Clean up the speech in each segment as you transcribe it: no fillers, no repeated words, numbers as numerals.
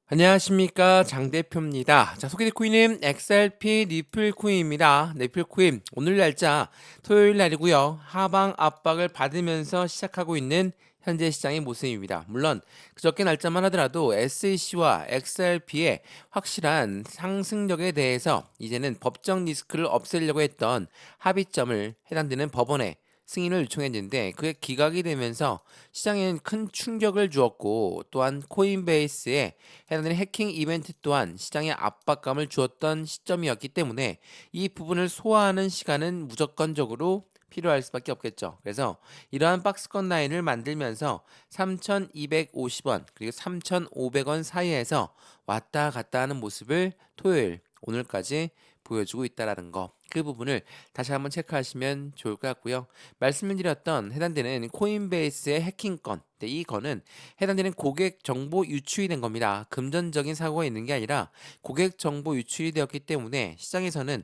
안녕하십니까 장 대표입니다. 자, 소개될 코인은 XRP 리플 코인입니다. 리플 코인 오늘 날짜 토요일 날이고요. 하방 압박을 받으면서 시작하고 있는 현재 시장의 모습입니다. 물론 그저께 날짜만 하더라도 SEC와 XRP의 확실한 상승력에 대해서 이제는 법적 리스크를 없애려고 했던 합의점을 해당되는 법원에 승인을 요청했는데 그게 기각이 되면서 시장에는 큰 충격을 주었고, 또한 코인베이스에 해당되는 해킹 이벤트 또한 시장에 압박감을 주었던 시점이었기 때문에 이 부분을 소화하는 시간은 무조건적으로 필요할 수밖에 없겠죠. 그래서 이러한 박스권 라인을 만들면서 3,250원 그리고 3,500원 사이에서 왔다 갔다 하는 모습을 토요일 오늘까지 보여주고 있다라는 거, 그 부분을 다시 한번 체크하시면 좋을 것 같고요. 말씀을 드렸던 해당되는 코인베이스의 해킹건, 이 건은 해당되는 고객 정보 유출이 된 겁니다. 금전적인 사고가 있는 게 아니라 고객 정보 유출이 되었기 때문에 시장에서는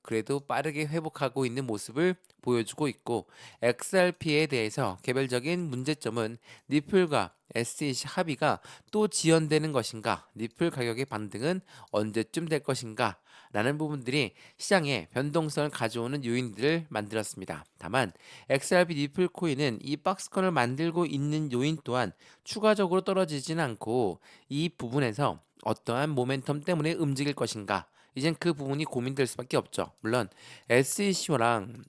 그래도 빠르게 회복하고 있는 모습을 보여주고 있고, XRP에 대해서 개별적인 문제점은 리플과 SEC 합의가 또 지연되는 것인가, 리플 가격의 반등은 언제쯤 될 것인가 라는 부분들이 시장에 변동성을 가져오는 요인들을 만들었습니다. 다만 XRP 리플 코인은 이 박스권을 만들고 있는 요인 또한 추가적으로 떨어지진 않고, 이 부분에서 어떠한 모멘텀 때문에 움직일 것인가, 이젠 그 부분이 고민될 수밖에 없죠. 물론 SEC랑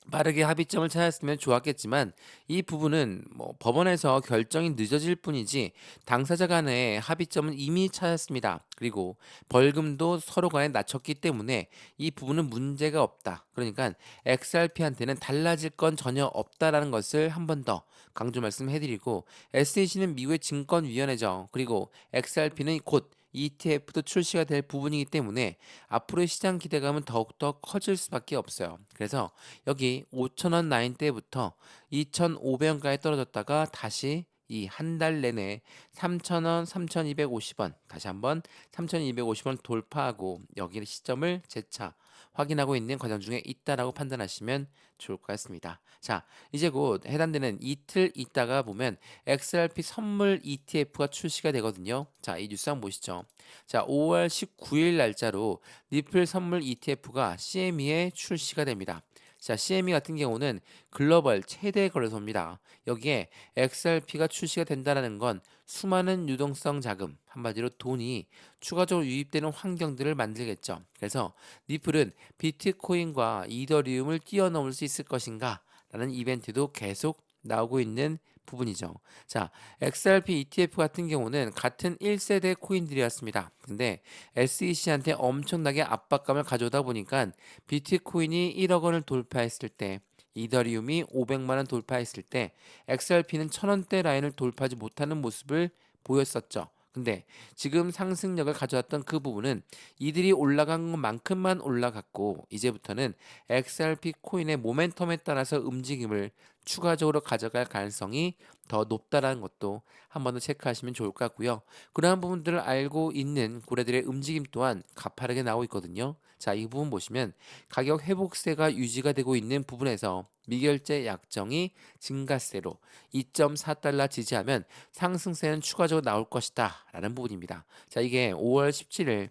빠르게 합의점을 찾았으면 좋았겠지만 이 부분은 법원에서 결정이 늦어질 뿐이지 당사자 간의 합의점은 이미 찾았습니다. 그리고 벌금도 서로 간에 낮췄기 때문에 이 부분은 문제가 없다. 그러니까 XRP한테는 달라질 건 전혀 없다라는 것을 한 번 더 강조 말씀해드리고, SEC는 미국의 증권위원회죠. 그리고 XRP는 곧 ETF도 출시가 될 부분이기 때문에 앞으로의 시장 기대감은 더욱더 커질 수밖에 없어요. 그래서 여기 5,000원 라인 때부터 2,500원까지 떨어졌다가 다시 이 한 달 내내 3,000원, 3,250원, 다시 한번 3,250원 돌파하고 여기 시점을 재차 확인하고 있는 과정 중에 있다라고 판단하시면 좋을 것 같습니다. 자, 이제 곧 해당되는 이틀 있다가 보면 XRP 선물 ETF가 출시가 되거든요. 자, 이 뉴스 한번 보시죠. 자, 5월 19일 날짜로 리플 선물 ETF가 CME에 출시가 됩니다. 자, CME 같은 경우는 글로벌 최대 거래소입니다. 여기에 XRP가 출시가 된다는 건 수많은 유동성 자금, 한마디로 돈이 추가적으로 유입되는 환경들을 만들겠죠. 그래서 리플은 비트코인과 이더리움을 뛰어넘을 수 있을 것인가 라는 이벤트도 계속 나오고 있는 부분이죠. 자, XRP ETF 같은 경우는 같은 1세대 코인들이었습니다. 근데 SEC한테 엄청나게 압박감을 가져오다 보니까 비트코인이 1억 원을 돌파했을 때, 이더리움이 500만 원 돌파했을 때 XRP는 1,000원대 라인을 돌파하지 못하는 모습을 보였었죠. 근데 지금 상승력을 가져왔던 그 부분은 이들이 올라간 것만큼만 올라갔고, 이제부터는 XRP 코인의 모멘텀에 따라서 움직임을 추가적으로 가져갈 가능성이 더 높다라는 것도 한 번 더 체크하시면 좋을 것 같고요. 그러한 부분들을 알고 있는 고래들의 움직임 또한 가파르게 나오고 있거든요. 자, 이 부분 보시면 가격 회복세가 유지가 되고 있는 부분에서 미결제 약정이 증가세로 2.4달러 지지하면 상승세는 추가적으로 나올 것이다 라는 부분입니다. 자, 이게 5월 17일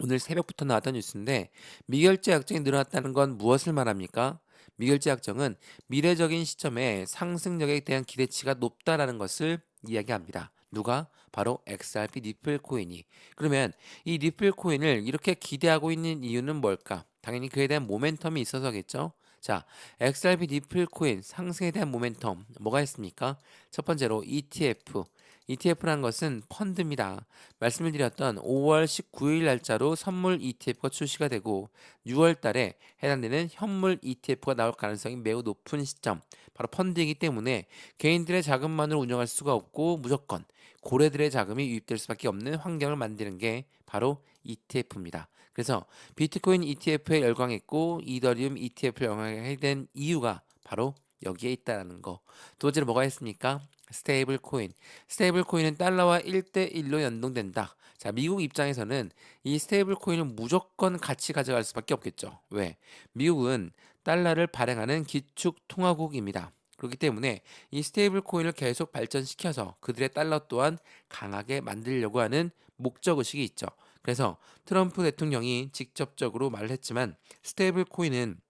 오늘 새벽부터 나왔던 뉴스인데, 미결제 약정이 늘어났다는 건 무엇을 말합니까? 미결제 약정은 미래적인 시점에 상승력에 대한 기대치가 높다라는 것을 이야기합니다. 누가? 바로 XRP 리플 코인이. 그러면 이 리플 코인을 이렇게 기대하고 있는 이유는 뭘까? 당연히 그에 대한 모멘텀이 있어서겠죠. 자, XRP 리플 코인 상승에 대한 모멘텀 뭐가 있습니까? 첫 번째로 ETF. ETF라는 것은 펀드입니다. 말씀을 드렸던 5월 19일 날짜로 선물 ETF가 출시가 되고 6월 달에 해당되는 현물 ETF가 나올 가능성이 매우 높은 시점, 바로 펀드이기 때문에 개인들의 자금만으로 운영할 수가 없고 무조건 고래들의 자금이 유입될 수밖에 없는 환경을 만드는 게 바로 ETF입니다. 그래서 비트코인 ETF에 열광했고 이더리움 ETF를 열광하게 된 이유가 바로 여기에 있다는 거. 두 번째로 뭐가 있습니까? 스테이블 코인. 스테이블 코인은 달러와 1대1로 연동된다. 자, 미국 입장에서는 이 스테이블 코인은 무조건 같이 가져갈 수밖에 없겠죠. 왜? 미국은 달러를 발행하는 기축 통화국입니다. 그렇기 때문에 이 스테이블 코인을 계속 발전시켜서 그들의 달러 또한 강하게 만들려고 하는 목적 의식이 있죠. 그래서 트럼프 대통령이 직접적으로 말을 했지만 스테이블 코인은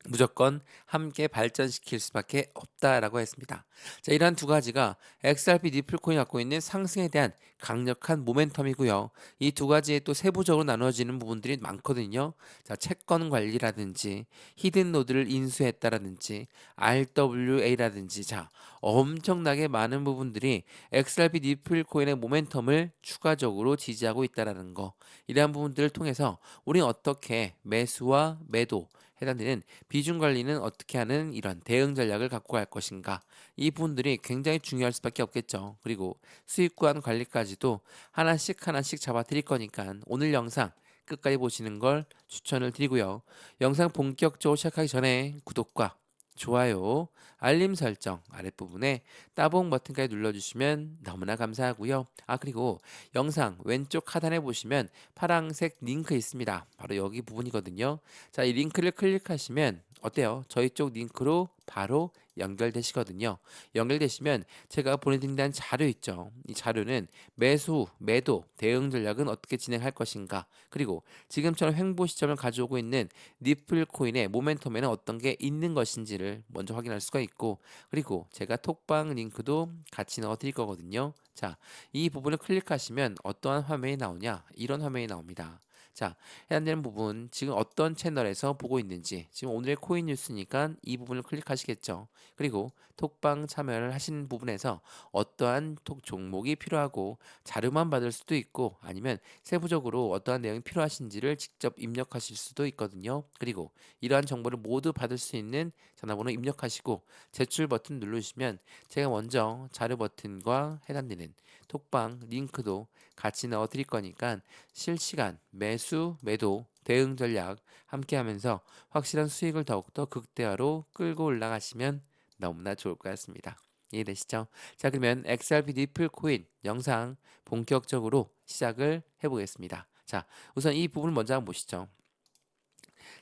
무조건 함께 발전시킬 수밖에 없다라고 했습니다. 자, 이러한 두 가지가 XRP 니플코인이 갖고 있는 상승에 대한 강력한 모멘텀이고요. 이 두 가지에 또 세부적으로 나눠지는 부분들이 많거든요. 자, 채권 관리라든지 히든 노드를 인수했다라든지 RWA라든지 자, 엄청나게 많은 부분들이 XRP 니플코인의 모멘텀을 추가적으로 지지하고 있다라는 거. 이러한 부분들을 통해서 우리는 어떻게 매수와 매도 해당되는 비중 관리는 어떻게 하는 이런 대응 전략을 갖고 갈 것인가. 이 부분들이 굉장히 중요할 수밖에 없겠죠. 그리고 수익 구간 관리까지도 하나씩 하나씩 잡아 드릴 거니까 오늘 영상 끝까지 보시는 걸 추천을 드리고요. 영상 본격적으로 시작하기 전에 구독과 좋아요, 알림 설정 아랫부분에 따봉 버튼까지 눌러주시면 너무나 감사하고요. 아, 그리고 영상 왼쪽 하단에 보시면 파란색 링크 있습니다. 바로 여기 부분이거든요. 자, 이 링크를 클릭하시면 어때요? 저희 쪽 링크로 바로 연결되시거든요. 연결되시면 제가 보내드린다는 자료 있죠. 이 자료는 매수, 매도, 대응 전략은 어떻게 진행할 것인가, 그리고 지금처럼 횡보 시점을 가져오고 있는 니플 코인의 모멘텀에는 어떤 게 있는 것인지를 먼저 확인할 수가 있고, 그리고 제가 톡방 링크도 같이 넣어 드릴 거거든요. 자, 이 부분을 클릭하시면 어떠한 화면이 나오냐? 이런 화면이 나옵니다. 자, 해당되는 부분 지금 어떤 채널에서 보고 있는지, 지금 오늘의 코인 뉴스니까 이 부분을 클릭하시겠죠. 그리고 톡방 참여를 하신 부분에서 어떠한 톡 종목이 필요하고 자료만 받을 수도 있고 아니면 세부적으로 어떠한 내용이 필요하신지를 직접 입력하실 수도 있거든요. 그리고 이러한 정보를 모두 받을 수 있는 전화번호 입력하시고 제출 버튼 누르시면 제가 먼저 자료 버튼과 해당되는 톡방 링크도 같이 넣어 드릴 거니까 실시간 매수, 매도, 대응 전략 함께 하면서 확실한 수익을 더욱더 극대화로 끌고 올라가시면 너무나 좋을 것 같습니다. 이해되시죠? 자, 그러면 XRP 니플 코인 영상 본격적으로 시작을 해보겠습니다. 자, 우선 이 부분을 먼저 한번 보시죠.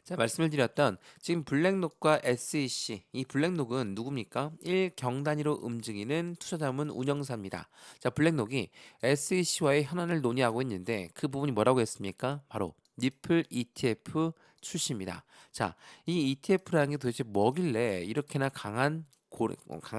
자, 말씀을 드렸던 지금 블랙록과 SEC, 이 블랙록은 누굽니까? 1경 단위로 움직이는 투자자문 운영사입니다. 자, 블랙록이 SEC와의 현안을 논의하고 있는데 그 부분이 뭐라고 했습니까? 바로 니플 ETF 출시입니다. 자, 이 ETF라는 게 도대체 뭐길래 이렇게나 강한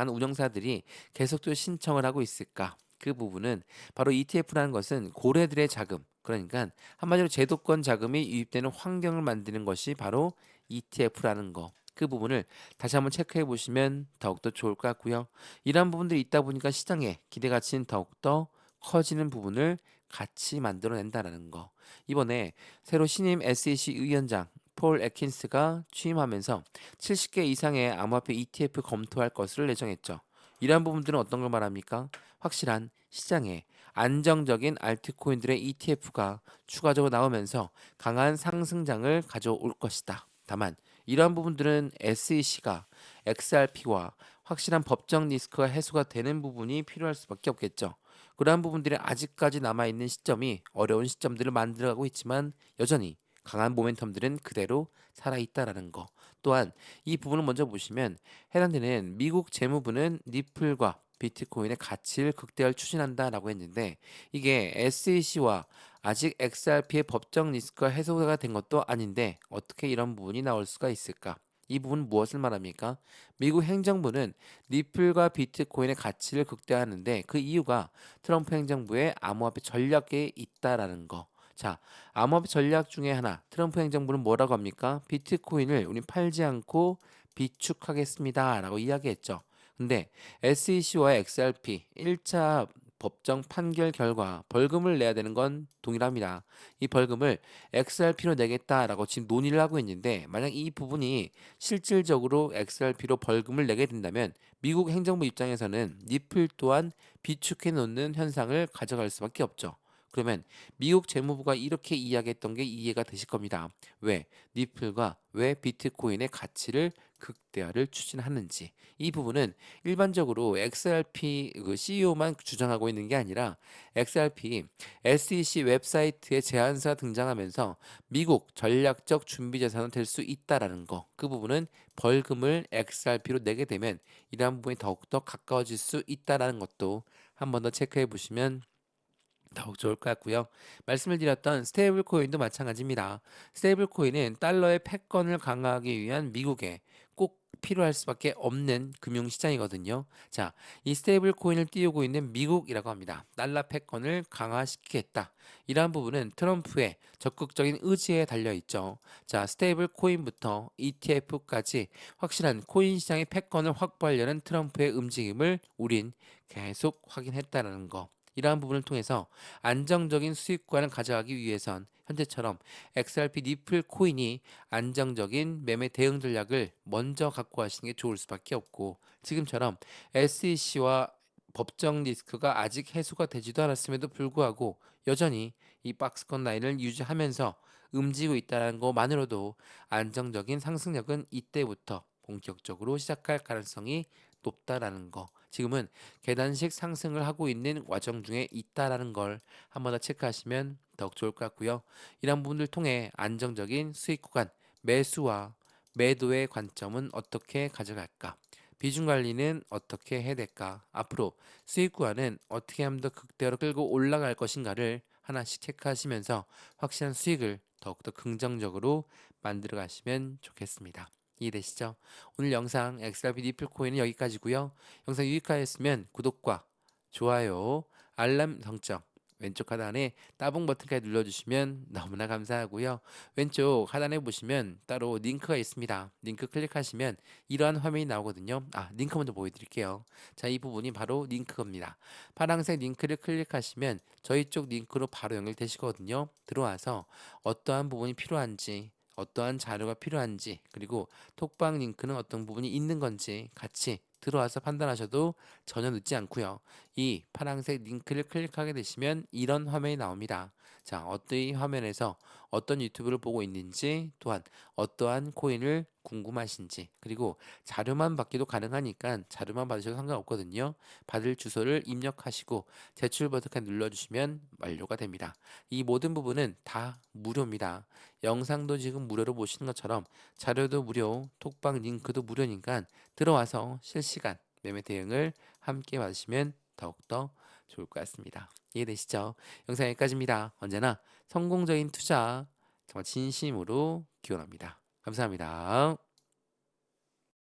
운영사들이 계속적으로 신청을 하고 있을까? 그 부분은 바로 ETF라는 것은 고래들의 자금, 그러니까 한마디로 제도권 자금이 유입되는 환경을 만드는 것이 바로 ETF라는 거. 그 부분을 다시 한번 체크해 보시면 더욱더 좋을 것 같고요. 이러한 부분들이 있다 보니까 시장에 기대 가치는 더욱더 커지는 부분을 같이 만들어낸다라는 거. 이번에 새로 신임 SEC 위원장 폴 애킨스가 취임하면서 70개 이상의 암호화폐 ETF 검토할 것을 예정했죠. 이러한 부분들은 어떤 걸 말합니까? 확실한 시장에 안정적인 알트코인들의 ETF가 추가적으로 나오면서 강한 상승장을 가져올 것이다. 다만 이러한 부분들은 SEC가 XRP와 확실한 법적 리스크가 해소가 되는 부분이 필요할 수밖에 없겠죠. 그러한 부분들이 아직까지 남아있는 시점이 어려운 시점들을 만들어가고 있지만 여전히 강한 모멘텀들은 그대로 살아있다라는 거. 또한 이 부분을 먼저 보시면 해당되는 미국 재무부는 니플과 비트코인의 가치를 극대화를 추진한다라고 했는데 이게 SEC와 아직 XRP의 법적 리스크가 해소가 된 것도 아닌데 어떻게 이런 부분이 나올 수가 있을까? 이 부분은 무엇을 말합니까? 미국 행정부는 리플과 비트코인의 가치를 극대화하는데 그 이유가 트럼프 행정부의 암호화폐 전략에 있다라는 거. 자, 암호화폐 전략 중에 하나, 트럼프 행정부는 뭐라고 합니까? 비트코인을 우린 팔지 않고 비축하겠습니다라고 이야기했죠. 근데 SEC와 XRP 1차 법정 판결 결과 벌금을 내야 되는 건 동일합니다. 이 벌금을 XRP로 내겠다라고 지금 논의를 하고 있는데 만약 이 부분이 실질적으로 XRP로 벌금을 내게 된다면 미국 행정부 입장에서는 니플 또한 비축해 놓는 현상을 가져갈 수밖에 없죠. 그러면 미국 재무부가 이렇게 이야기했던 게 이해가 되실 겁니다. 왜? 리플과 왜 비트코인의 가치를 극대화를 추진하는지. 이 부분은 일반적으로 XRP CEO만 주장하고 있는 게 아니라 XRP SEC 웹사이트에 제안서가 등장하면서 미국 전략적 준비 자산은 될 수 있다라는 거. 그 부분은 벌금을 XRP로 내게 되면 이러한 부분이 더욱더 가까워질 수 있다라는 것도 한 번 더 체크해 보시면 더욱 좋을 것 같고요. 말씀을 드렸던 스테이블 코인도 마찬가지입니다. 스테이블 코인은 달러의 패권을 강화하기 위한 미국에 꼭 필요할 수밖에 없는 금융시장이거든요. 자, 이 스테이블 코인을 띄우고 있는 미국이라고 합니다. 달러 패권을 강화시키겠다. 이러한 부분은 트럼프의 적극적인 의지에 달려 있죠. 자, 스테이블 코인부터 ETF까지 확실한 코인 시장의 패권을 확보하려는 트럼프의 움직임을 우린 계속 확인했다는 거. 이러한 부분을 통해서 안정적인 수익권을 가져가기 위해선 현재처럼 XRP 니플 코인이 안정적인 매매 대응 전략을 먼저 갖고 가시는 게 좋을 수밖에 없고, 지금처럼 SEC와 법정 리스크가 아직 해소가 되지도 않았음에도 불구하고 여전히 이 박스권 라인을 유지하면서 움직이고 있다는 것만으로도 안정적인 상승력은 이때부터 본격적으로 시작할 가능성이 높다라는 거. 지금은 계단식 상승을 하고 있는 과정 중에 있다라는 걸 한 번 더 체크하시면 더욱 좋을 것 같고요. 이런 부분들 통해 안정적인 수익 구간, 매수와 매도의 관점은 어떻게 가져갈까? 비중 관리는 어떻게 해야 될까? 앞으로 수익 구간은 어떻게 하면 더 극대화로 끌고 올라갈 것인가를 하나씩 체크하시면서 확실한 수익을 더욱더 긍정적으로 만들어 가시면 좋겠습니다. 이해되시죠? 오늘 영상 XRP 리플 코인은 여기까지고요. 영상 유익하였으면 구독과 좋아요, 알람 설정, 왼쪽 하단에 따봉 버튼까지 눌러주시면 너무나 감사하고요. 왼쪽 하단에 보시면 따로 링크가 있습니다. 링크 클릭하시면 이러한 화면이 나오거든요. 링크 먼저 보여드릴게요. 자, 이 부분이 바로 링크입니다. 파란색 링크를 클릭하시면 저희 쪽 링크로 바로 연결되시거든요. 들어와서 어떠한 부분이 필요한지, 어떠한 자료가 필요한지, 그리고 톡방 링크는 어떤 부분이 있는 건지 같이 들어와서 판단하셔도 전혀 늦지 않고요. 이 파란색 링크를 클릭하게 되시면 이런 화면이 나옵니다. 자, 어떤 이 화면에서 어떤 유튜브를 보고 있는지, 또한 어떠한 코인을 궁금하신지, 그리고 자료만 받기도 가능하니까 자료만 받으셔도 상관없거든요. 받을 주소를 입력하시고 제출 버튼을 눌러주시면 완료가 됩니다. 이 모든 부분은 다 무료입니다. 영상도 지금 무료로 보시는 것처럼 자료도 무료, 톡방 링크도 무료니까 들어와서 실시간 매매 대응을 함께 받으시면 더욱더 좋을 것 같습니다. 이해되시죠? 영상 여기까지입니다. 언제나 성공적인 투자 정말 진심으로 기원합니다. 감사합니다.